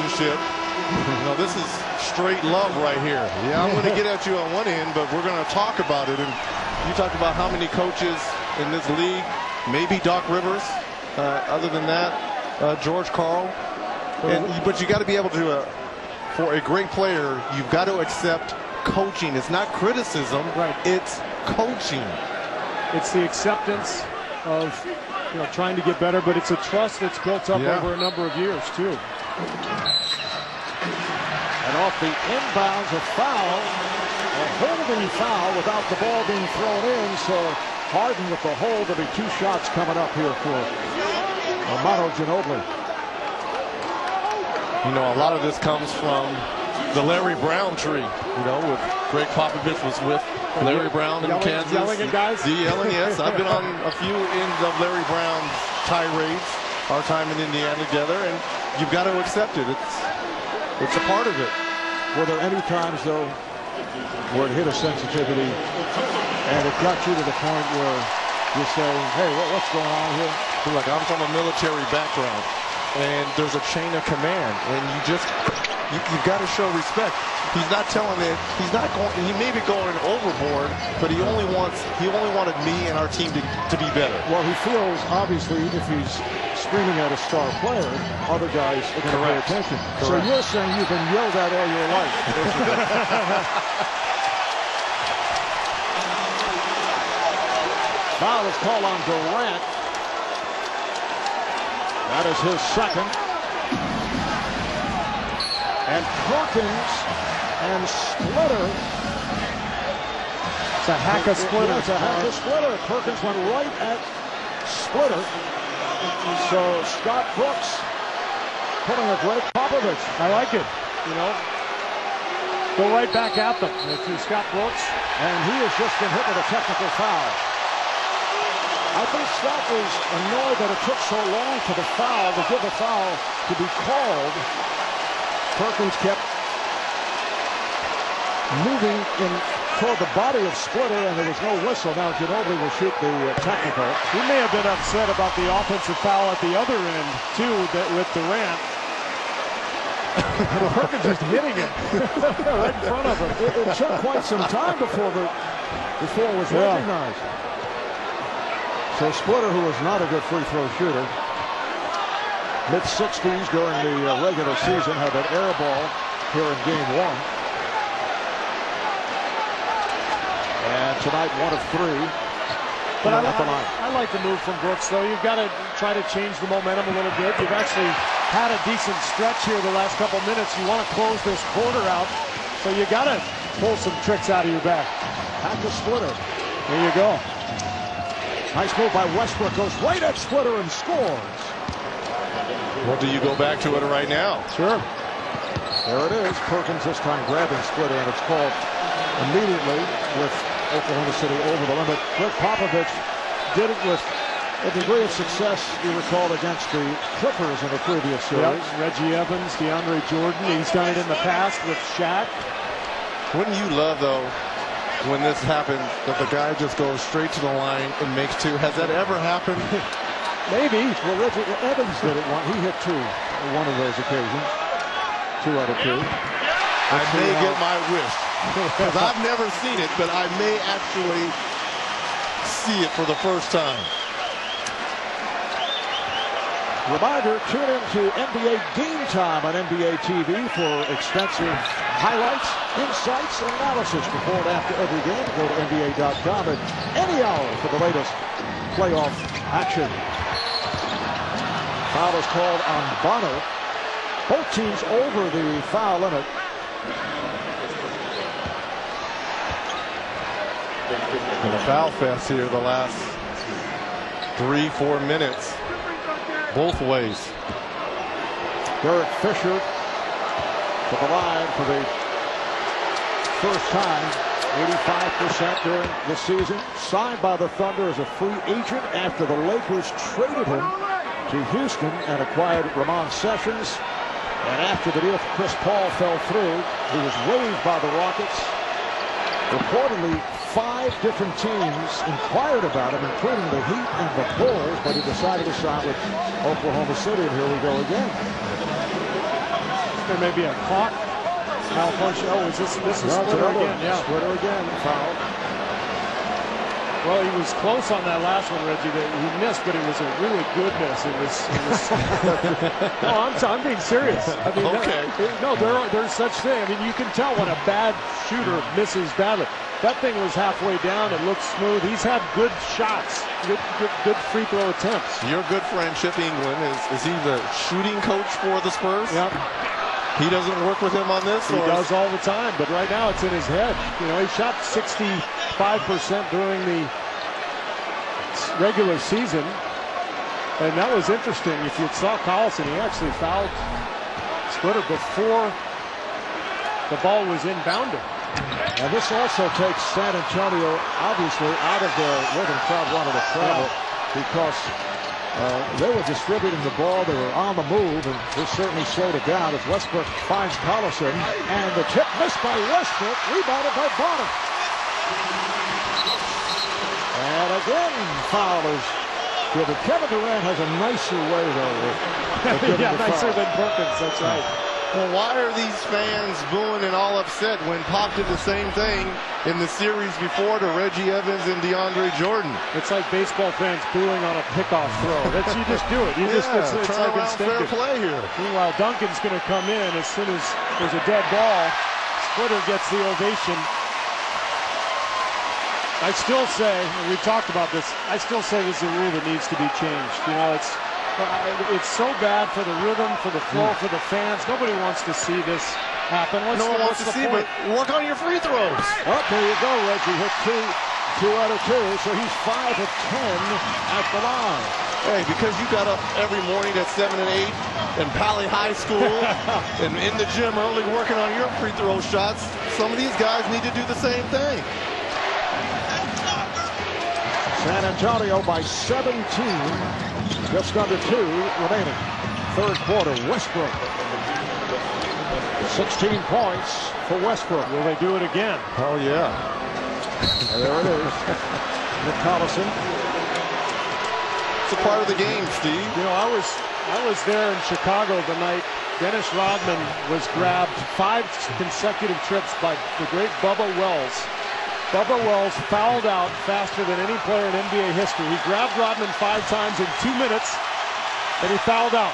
relationship. You know, this is straight love right here. Yeah, I'm going to get at you on one end, but we're going to talk about it. And you talked about how many coaches in this league, maybe Doc Rivers. Other than that, George Karl. But you got to be able to, for a great player, you've got to accept coaching. It's not criticism, right? It's coaching. It's the acceptance of, you know, trying to get better, but it's a trust that's built up over a number of years too. And off the inbounds, a foul, a holding foul without the ball being thrown in. So Harden with the hold. There'll be 2 shots coming up here for Armando Ginobili. You know, a lot of this comes from the Larry Brown tree. You know, with Greg Popovich was with Larry Brown in Kansas. Yelling at guys? Yelling, yes. I've been on a few ends of Larry Brown's tirades, our time in Indiana together, and you've got to accept it. It's a part of it. Were there any times, though, where it hit a sensitivity and it got you to the point where you say, hey, what's going on here? Look, I'm from a military background, and there's a chain of command, and you've got to show respect. He's not telling it. He's not going. He may be going overboard, but he only wanted me and our team to be better. Well, he feels obviously if he's screaming at a star player, other guys are going to pay attention. Correct. So you're saying you've been yelled at all your life. Foul is called on Durant. That is his second. And Perkins and Splitter. It's a hack of Splitter. It's a hack of Splitter. Perkins went right at Splitter. So Scott Brooks putting a great Popovich. I like it. You know, go right back at them. To Scott Brooks. And he has just been hit with a technical foul. I think Scott was annoyed that it took so long for the foul, to give a foul to be called. Perkins kept moving in toward the body of Splitter, and there was no whistle. Now Ginobili will shoot the technical. He may have been upset about the offensive foul at the other end, too, with Durant. Perkins just hitting it right in front of him. It took quite some time before it was recognized. So Splitter, who is not a good free throw shooter, mid-60s during the regular season, had that air ball here in game 1. And tonight, 1 of 3. But I like the move from Brooks, though. You've got to try to change the momentum a little bit. You've actually had a decent stretch here the last couple minutes. You want to close this quarter out, so you got to pull some tricks out of your back. Back to Splitter. There you go. Nice move by Westbrook. Goes right at Splitter and scores. Well, do you go back to it right now? Sure. There it is. Perkins this time grabbing Splitter, and it's called immediately with Oklahoma City over the limit. Greg Popovich did it with a degree of success, you recall, against the Clippers in the previous series. Yep. Reggie Evans, DeAndre Jordan. He's done it in the past with Shaq. Wouldn't you love, though, when this happened, that the guy just goes straight to the line and makes 2? Has that ever happened? Maybe. Well, Reggie Evans did it one. He hit 2 on one of those occasions. 2 out of 2. I may get my wish. Because I've never seen it, but I may actually see it for the first time. Reminder, tune in to NBA Game Time on NBA TV for extensive highlights, insights, and analysis before and after every game. Go to NBA.com at any hour for the latest playoff action. Foul is called on Bono. Both teams over the foul limit. And a foul fest here the last 3-4 minutes. Both ways. Derek Fisher to the line for the first time. 85% during the season. Signed by the Thunder as a free agent after the Lakers traded him to Houston and acquired Ramon Sessions. And after the deal for Chris Paul fell through, he was waived by the Rockets. Reportedly, 5 different teams inquired about him, including the Heat and the Bulls, but he decided to sign with Oklahoma City, and here we go again. there may be a clock malfunction. Oh, this is Splitter again? Yeah. Splitter again, foul. Well, he was close on that last one, Reggie. That he missed, but it was a really good miss. It was no, I'm being serious. I mean, okay. No, there's such thing. I mean, you can tell when a bad shooter misses badly. That thing was halfway down. It looked smooth. He's had good shots, good free throw attempts. Your good friend Chip England, is he the shooting coach for the Spurs? Yep. He doesn't work with him on this? He does all the time, but right now it's in his head. You know, he shot 65% during the regular season, and that was interesting. If you saw Collison, he actually fouled Splitter before the ball was inbounded. And this also takes San Antonio, obviously, out of where the crowd wanted to travel, because they were distributing the ball. They were on the move, and this certainly slowed it down as Westbrook finds Collison. And the tip missed by Westbrook, rebounded by Bonner. And again, foul is given. Kevin Durant has a nicer way, though. Yeah, nicer than Perkins, that's right. Well, why are these fans booing and all upset when Pop did the same thing in the series before to Reggie Evans and DeAndre Jordan? It's like baseball fans booing on a pickoff throw. You just do it. It's like instinctive. Fair play here. Meanwhile, Duncan's going to come in as soon as there's a dead ball. Splitter gets the ovation. I still say, and we talked about this, I still say this is a rule that needs to be changed. You know, it's so bad for the rhythm, for the flow, for the fans. Nobody wants to see this happen. No one wants to see, but work on your free throws. Oh, there you go, Reggie. Hit two out of 2, so he's 5 of 10 at the line. Hey, because you got up every morning at 7 and 8 in Pali High School and in the gym early working on your free throw shots, some of these guys need to do the same thing. San Antonio by 17. Just under 2 remaining. Third quarter, Westbrook. 16 points for Westbrook. Will they do it again? Oh, yeah. There it is. Nick Collison. It's a part of the game, Steve. You know, I was there in Chicago the night Dennis Rodman was grabbed 5 consecutive trips by the great Bubba Wells. Bubba Wells fouled out faster than any player in NBA history. He grabbed Rodman 5 times in 2 minutes, and he fouled out.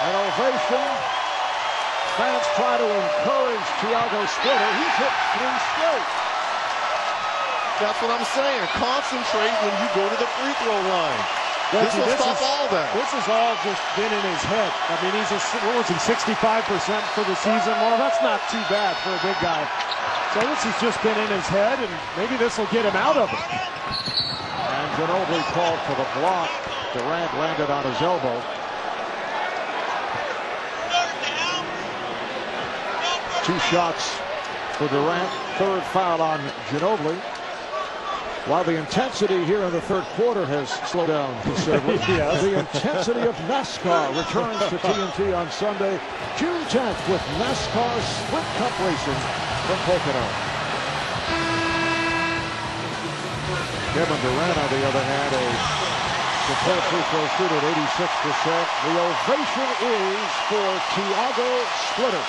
An ovation. Fans try to encourage Thiago Splitter. He's hit 3 straight. That's what I'm saying. Concentrate when you go to the free throw line. This will stop all that. This has all just been in his head. I mean, he's 65% for the season. Well, that's not too bad for a big guy. So this has just been in his head, and maybe this will get him out of it. And Ginobili called for the block. Durant landed on his elbow. Two shots for Durant. Third foul on Ginobili. While the intensity here in the third quarter has slowed down considerably, Yes. The intensity of NASCAR returns to TNT on Sunday, June 10th, with NASCAR Sprint Cup Racing from Pocono. Kevin Durant, on the other hand, a preferred free throw shooter at 86%. The ovation is for Thiago Splitter.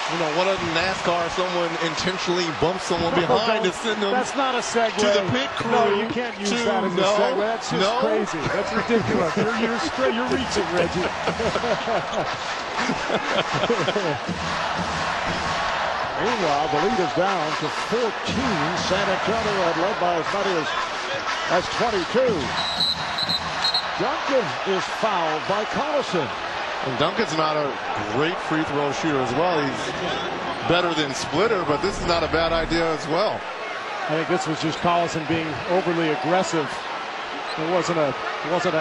You know, what a NASCAR, someone intentionally bumps someone behind to send them. That's not a segue. To the pit crew. No, you can't use that as a segue. That's just crazy. That's ridiculous. You're reaching, Reggie. Meanwhile, the lead is down to 14. San Antonio had led by as many as 22. Duncan is fouled by Collison. And Duncan's not a great free throw shooter as well. He's better than Splitter, but this is not a bad idea as well. I think this was just Collison being overly aggressive. It wasn't a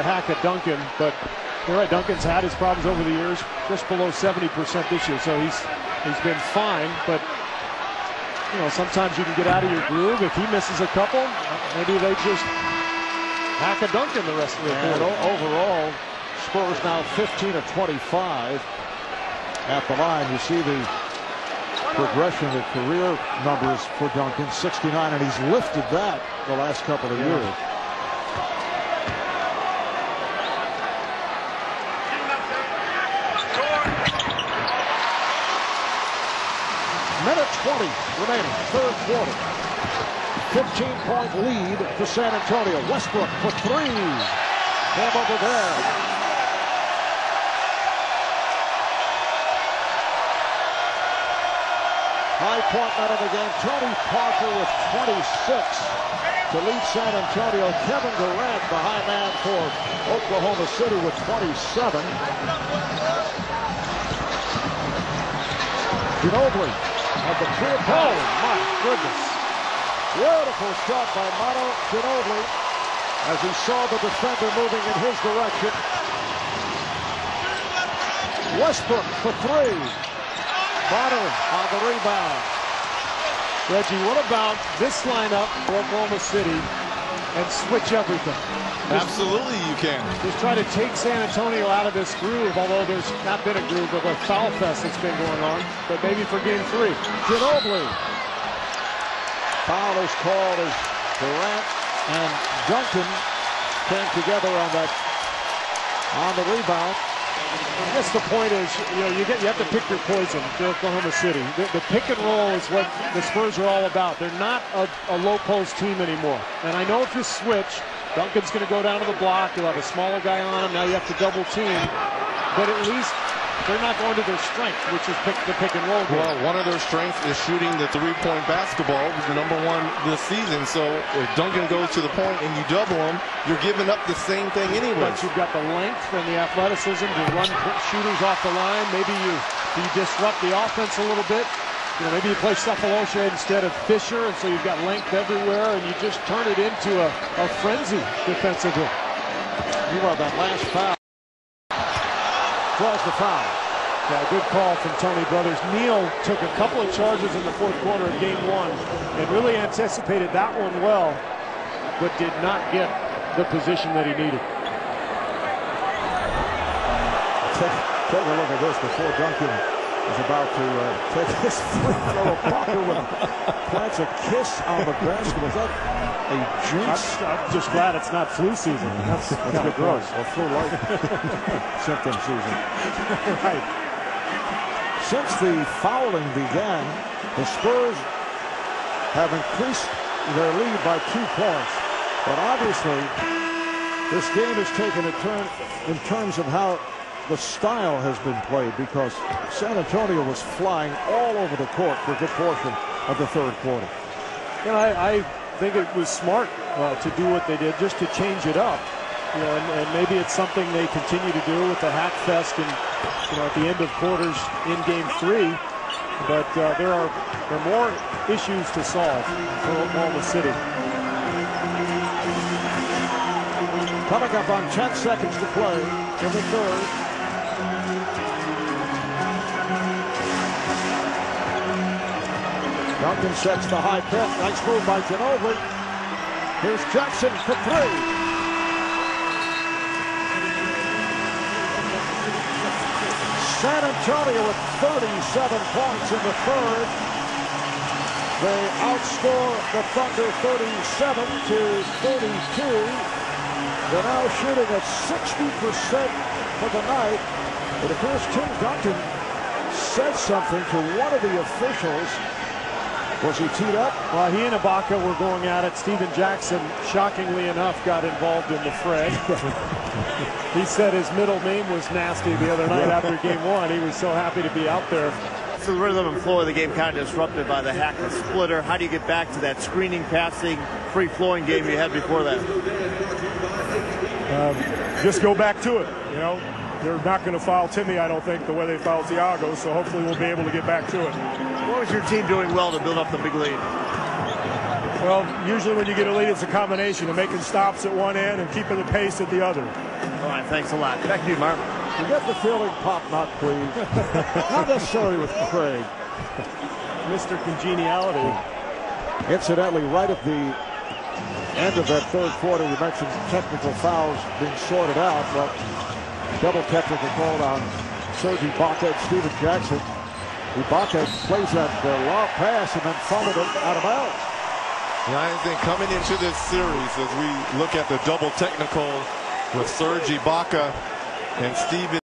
hack at Duncan, but you're right. Duncan's had his problems over the years, just below 70% this year, so he's been fine. But you know, sometimes you can get out of your groove. If he misses a couple, maybe they just hack a Duncan the rest of the quarter. Overall, Spurs now 15 of 25 at the line. You see the progression of career numbers for Duncan, 69, and he's lifted that the last couple of years. Minute 20 remaining, third quarter. 15-point lead to San Antonio. Westbrook for three. Came over there. High point man of the game, Tony Parker with 26 to lead San Antonio. Kevin Durant behind that for Oklahoma City with 27. Ginobili at the clear ball. Oh, my goodness. Beautiful shot by Manu Ginobili as he saw the defender moving in his direction. Westbrook for three. Manu on the rebound. Reggie, what about this lineup for Oklahoma City and switch everything? Absolutely you can. Just try to take San Antonio out of this groove, although there's not been a groove of a foul fest that's been going on, but maybe for game 3. Ginobili. Foul is called as Durant and Duncan came together on the rebound. I guess the point is, you have to pick your poison for Oklahoma City. The pick and roll is what the Spurs are all about. They're not a low post team anymore. And I know if you switch, Duncan's going to go down to the block. You'll have a smaller guy on him. Now you have to double team. But at least they're not going to their strength, which is the pick and roll game. Well, one of their strengths is shooting the three-point basketball. It was the #1 this season. So if Duncan goes to the point and you double him, you're giving up the same thing anyway. But you've got the length and the athleticism to run shooters off the line. Maybe you disrupt the offense a little bit. Maybe you play Cephalosha instead of Fisher, and so you've got length everywhere, and you just turn it into a frenzy defensively. Meanwhile, that last foul draws the foul. Yeah, good call from Tony Brothers. Neal took a couple of charges in the fourth quarter of game 1 and really anticipated that one well, but did not get the position that he needed. Take a look at this before Duncan is about to take his free throw. Parker plants a kiss on the basketball. Is that a jinx? I'm just glad it's not flu season. That's kind of gross. Or flu-like symptom season. Right. Since the fouling began, the Spurs have increased their lead by 2 points. But obviously, this game has taken a turn in terms of how the style has been played, because San Antonio was flying all over the court for a good portion of the third quarter. I think it was smart to do what they did, just to change it up. And maybe it's something they continue to do with the hack fest and at the end of quarters in game 3. But there are more issues to solve for Oklahoma City. Coming up on 10 seconds to play in the third. Duncan sets the high pick. Nice move by Ginobili. Here's Jackson for 3. San Antonio with 37 points in the third. They outscore the Thunder 37 to 32. They're now shooting at 60% for the night. It appears Tim Duncan said something to one of the officials. Was he teed up? Well, he and Ibaka were going at it. Steven Jackson, shockingly enough, got involved in the fray. He said his middle name was Nasty the other night after game 1. He was so happy to be out there. So the rhythm and flow of the game kind of disrupted by the hack and splitter. How do you get back to that screening, passing, free-flowing game you had before that? Just go back to it. They're not going to foul Timmy, I don't think, the way they fouled Thiago, so hopefully we'll be able to get back to it. What was your team doing well to build up the big lead? Well, usually when you get a lead, it's a combination of making stops at one end and keeping the pace at the other. All right, thanks a lot. Back to you, Mark. You get the feeling, Pop, not please. Not necessarily with Craig. Mr. Congeniality. Incidentally, right at the end of that third quarter, we mentioned technical fouls being sorted out. Well, double technical called on Serge Ibaka and Steven Jackson. Ibaka plays that lob pass and then fumbled it out of bounds. I think coming into this series, as we look at the double technical with Serge Ibaka and Steven